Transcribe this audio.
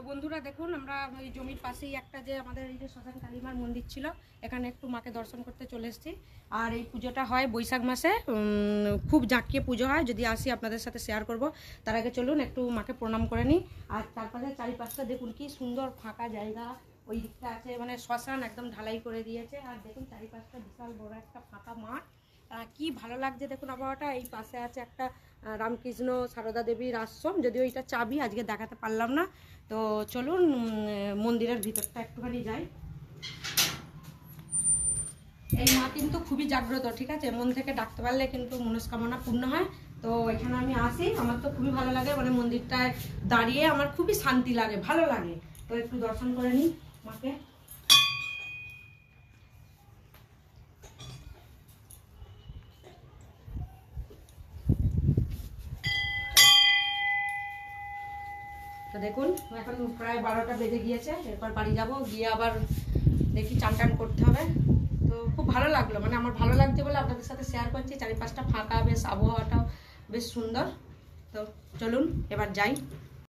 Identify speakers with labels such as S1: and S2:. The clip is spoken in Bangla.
S1: বন্ধুরা দেখুন, আমরা ওই জমির পাশেই একটা যে আমাদের এই যে শ্মশান কালীমার মন্দির ছিল, এখানে একটু মাকে দর্শন করতে চলে এসেছি। আর এই পুজোটা হয় বৈশাখ মাসে, খুব জাঁকিয়ে পুজো হয়। যদি আসি আপনাদের সাথে শেয়ার করব। তার আগে চলুন একটু মাকে প্রণাম করে নিই। আর তারপরে চারিপাশটা দেখুন কি সুন্দর ফাঁকা জায়গা। ওই দিকটা আছে মানে শ্মশান একদম ঢালাই করে দিয়েছে। আর দেখুন চারিপাশটা বিশাল বড় একটা ফাঁকা মাঠ। কি ভালো লাগছে দেখুন আবহাওয়াটা। এই পাশে আছে একটা রামকৃষ্ণ সারদা দেবীর আশ্রম, যদিও এটা চাবি আজকে দেখাতে পারলাম না। তো চলুন মন্দিরের ভিতরটা একটুখানি যাই। এই মা কিন্তু খুবই জাগ্রত, ঠিক আছে? মন থেকে ডাকতে পারলে কিন্তু মনস্কামনা পূর্ণ হয়। তো এখানে আমি আসি, আমার তো খুবই ভালো লাগে, মানে মন্দিরটায় দাঁড়িয়ে আমার খুবই শান্তি লাগে, ভালো লাগে। তো একটু দর্শন করে নিই মাকে। তো দেখুন এখন প্রায় 12টা বেজে গিয়েছে। এরপর বাড়ি যাব, গিয়ে আবার দেখি চান টান করতে হবে। তো খুব ভালো লাগলো, মানে আমার ভালো লাগছে বলে আপনাদের সাথে শেয়ার করছি। চারিপাশটা ফাঁকা, বেশ আবহাওয়াটাও বেশ সুন্দর। তো চলুন এবার যাই।